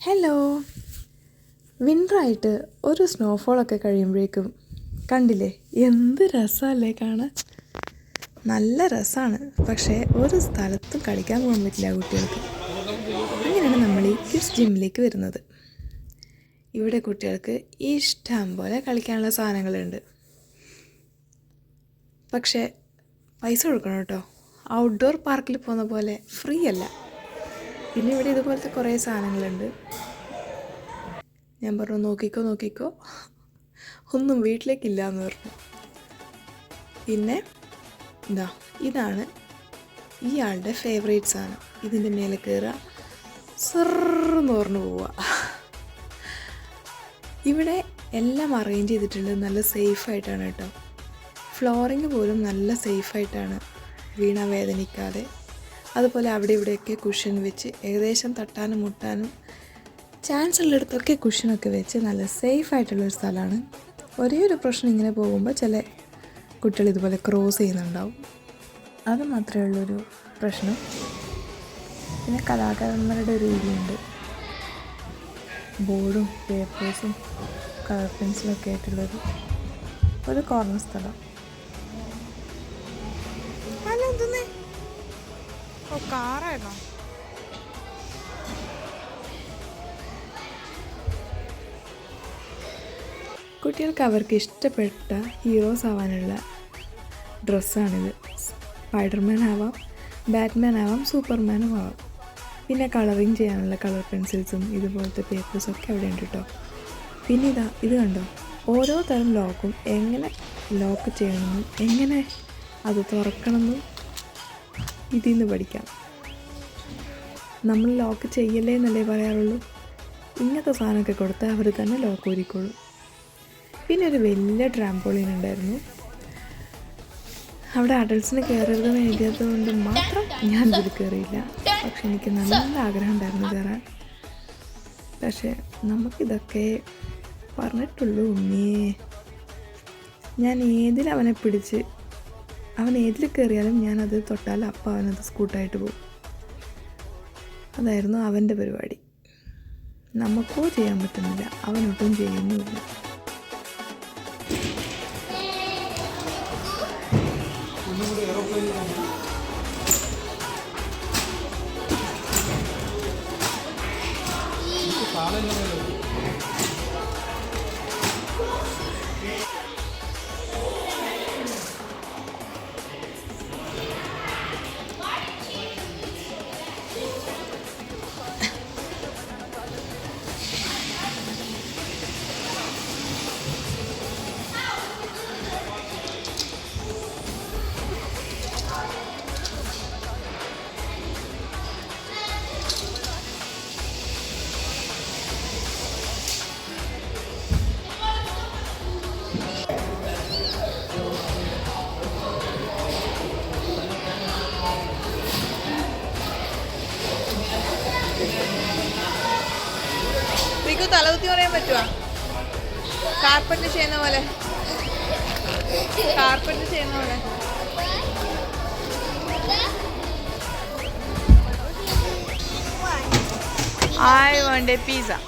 Hello. വിൻ്ററായിട്ട് ഒരു സ്നോഫോളൊക്കെ കഴിയുമ്പോഴേക്കും കണ്ടില്ലേ, എന്ത് രസമല്ലേ കാണാൻ. നല്ല രസമാണ്. പക്ഷേ ഒരു സ്ഥലത്തും കളിക്കാൻ പോകാൻ പറ്റില്ല കുട്ടികൾക്ക്. അങ്ങനെയാണ് നമ്മൾ ഈ കിഡ്സ് ജിമ്മിലേക്ക് വരുന്നത്. ഇവിടെ കുട്ടികൾക്ക് ഇഷ്ടം പോലെ കളിക്കാനുള്ള സാധനങ്ങളുണ്ട്. പക്ഷേ പൈസ കൊടുക്കണം കേട്ടോ. ഔട്ട്ഡോർ പാർക്കിൽ പോകുന്ന പോലെ ഫ്രീ അല്ല. പിന്നെ ഇവിടെ ഇതുപോലത്തെ കുറേ സാധനങ്ങളുണ്ട്. ഞാൻ പറഞ്ഞു നോക്കിക്കോ ഒന്നും വീട്ടിലേക്കില്ല എന്ന് പറഞ്ഞു. പിന്നെ ഇതാണ് ഇയാളുടെ ഫേവറേറ്റ് സാധനം. ഇതിൻ്റെ മേലെ കയറുക, സിർന്ന് പറഞ്ഞു പോവുക. ഇവിടെ എല്ലാം അറേഞ്ച് ചെയ്തിട്ടുള്ളത് നല്ല സേഫായിട്ടാണ് കേട്ടോ. ഫ്ലോറിങ് പോലും നല്ല സേഫായിട്ടാണ്, വീണ വേദനിക്കാതെ. അതുപോലെ അവിടെ ഇവിടെയൊക്കെ കുഷൻ വെച്ച് ഏകദേശം തട്ടാനും മുട്ടാനും ചാൻസ് ഉള്ളിടത്തൊക്കെ കുഷനൊക്കെ വെച്ച് നല്ല സേഫായിട്ടുള്ളൊരു സ്ഥലമാണ്. ഒരേ ഒരു പ്രശ്നം, ഇങ്ങനെ പോകുമ്പോൾ ചില കുട്ടികൾ ഇതുപോലെ ക്രോസ് ചെയ്യുന്നുണ്ടാവും. അത് മാത്രമേ ഉള്ളൊരു പ്രശ്നം. പിന്നെ കലാകാരന്മാരുടെ ഒരു ഏരിയയുണ്ട്. ബോർഡും പേപ്പേഴ്സും കളർ പെൻസിലൊക്കെ ആയിട്ടുള്ളൊരു ഒരു കോർണർ സ്ഥലം. കാറായിരുന്നോ? കുട്ടികൾക്ക് അവർക്ക് ഇഷ്ടപ്പെട്ട ഹീറോസ് ആവാനുള്ള ഡ്രസ്സാണിത്. സ്പൈഡർമാൻ ആവാം, ബാറ്റ്മാൻ ആവാം, സൂപ്പർമാനും ആവാം. പിന്നെ കളറിങ് ചെയ്യാനുള്ള കളർ പെൻസിൽസും ഇതുപോലത്തെ പേപ്പേഴ്സൊക്കെ അവിടെ ഉണ്ട് കേട്ടോ. പിന്നെ ഇത് കണ്ടോ, ഓരോ തരം ലോക്കും എങ്ങനെ ലോക്ക് ചെയ്യണമെന്നും എങ്ങനെ അത് തുറക്കണമെന്നും ഇതിൽ നിന്ന് പഠിക്കാം. നമ്മൾ ലോക്ക് ചെയ്യല്ലേ എന്നല്ലേ പറയാറുള്ളൂ. ഇങ്ങനത്തെ സാധനമൊക്കെ കൊടുത്താൽ അവർ തന്നെ ലോക്ക് ഊരിക്കോളും. പിന്നെ ഒരു വലിയ ട്രാംപോളിൻ ഉണ്ടായിരുന്നു. അവിടെ അഡൾട്ട്സിന് കയറരുതെന്ന് എഴുതിയത് കൊണ്ട് മാത്രം ഞാൻ ഇതിൽ കയറിയില്ല. പക്ഷെ എനിക്ക് നല്ല ആഗ്രഹം ഉണ്ടായിരുന്നു കയറാൻ. പക്ഷേ നമുക്കിതൊക്കെ പറഞ്ഞിട്ടുള്ളൂ ഉണ്ണിയേ. ഞാൻ അവനെ പിടിച്ച് അവൻ ഏതിൽ കയറിയാലും ഞാനത് തൊട്ടാൽ അപ്പം അവനത് സ്കൂട്ടായിട്ട് പോകും. അതായിരുന്നു അവൻ്റെ പരിപാടി. നമുക്കോ ചെയ്യാൻ പറ്റുന്നില്ല, അവനൊട്ടും ചെയ്യുന്നുമില്ല. തലകുത്തി പറയാൻ പറ്റുമോ? കാർപ്പറ്റ് ചെയ്യുന്ന പോലെ I want a pizza.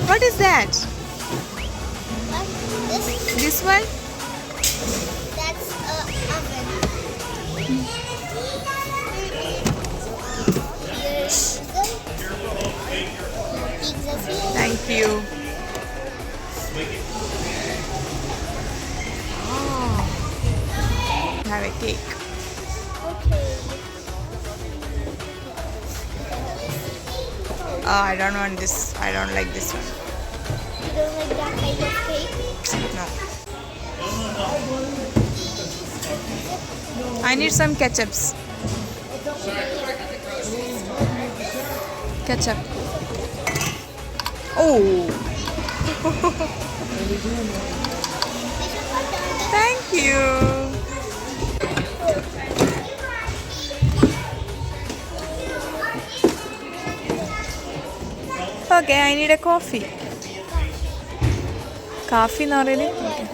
What is that? This one? That's oven. Thank you. Oh, have a cake. Okay. Oh, I don't want this. I don't like this one. You don't like that kind of cake? No. I need some ketchups. Ketchup. Oh. Thank you. Okay, I need a coffee. Coffee not really? Okay.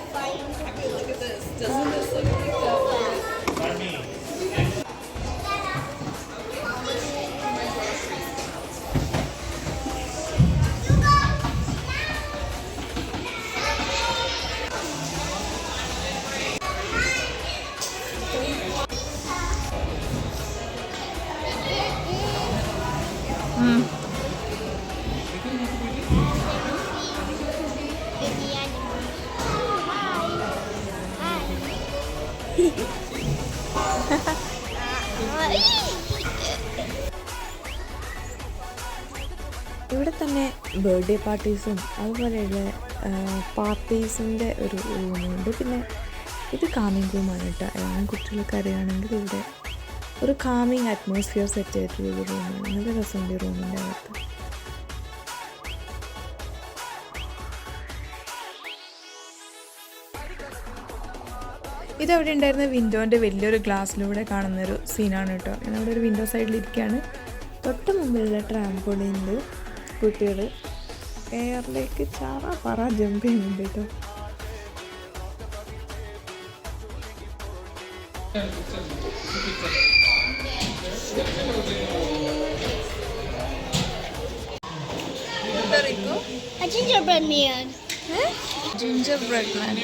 Baby animals. Hi. ഇവിടെ തന്നെ birthday പാർട്ടീസും അതുപോലെയുള്ള പാർട്ടീസിൻ്റെ ഒരു റൂമുണ്ട്. പിന്നെ ഇത് calming റൂമാണ് കേട്ടോ. ഏതെങ്കിലും കുട്ടികൾക്ക് അറിയുകയാണെങ്കിൽ ഇവിടെ ഒരു കാമിങ് അറ്റ്മോസ്ഫിയർ സെറ്റ് ചെയ്തിട്ടുള്ളൊരു റൂമാണ്. നല്ല രസമുണ്ട് ഈ റൂമിൻ്റെ അകത്ത്. ഇതവിടെ ഉണ്ടായിരുന്ന വിൻഡോൻ്റെ വലിയൊരു ഗ്ലാസ്സിലൂടെ കാണുന്നൊരു സീനാണ് കേട്ടോ. ഞാനവിടെ ഒരു വിൻഡോ സൈഡിലിരിക്കുകയാണ്. തൊട്ട് മുമ്പിലുള്ള ട്രാംപോളിനിൽ കുട്ടികൾ എയറിലേക്ക് പറ ജമ്പ് ചെയ്യുന്നുണ്ട് കേട്ടോ. A gingerbread man. Ginger bread man.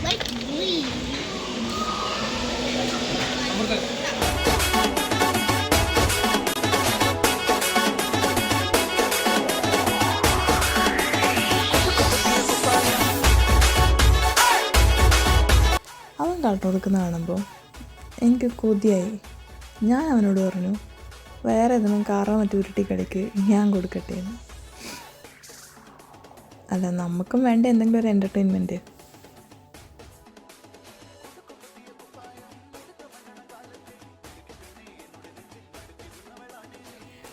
Like green. അവൻ കളർ കൊടുക്കുന്ന കാണുമ്പോൾ എനിക്ക് കൊതിയായി. ഞാൻ അവനോട് പറഞ്ഞു വേറെ ഏതെങ്കിലും കാറോ മറ്റു ഉരുട്ടിക്കളിക്ക് ഞാൻ കൊടുക്കട്ടെ എന്ന്. അല്ല, നമുക്കും വേണ്ട എന്തെങ്കിലും ഒരു എൻ്റർടൈൻമെൻറ്റ്.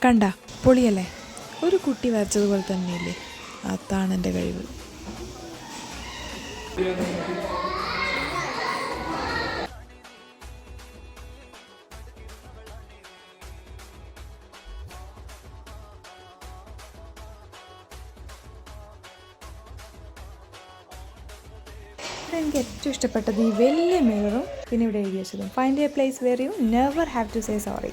കണ്ട പൊളിയല്ലേ? ഒരു കുട്ടി വരച്ചതുപോലെ തന്നെയില്ലേ? അതാണ് എൻ്റെ കഴിവ്. എനിക്ക് ഏറ്റവും ഇഷ്ടപ്പെട്ടത് ഈ വലിയ മിററും പിന്നെ ഇവിടെ എഴുതി വെച്ചതും. Find a place where you never have to say sorry.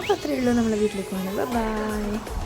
അപ്പോൾ അത്രയേ ഉള്ളൂ നമ്മളെ വീട്ടിലേക്ക് പോകുന്നത്. ബൈ.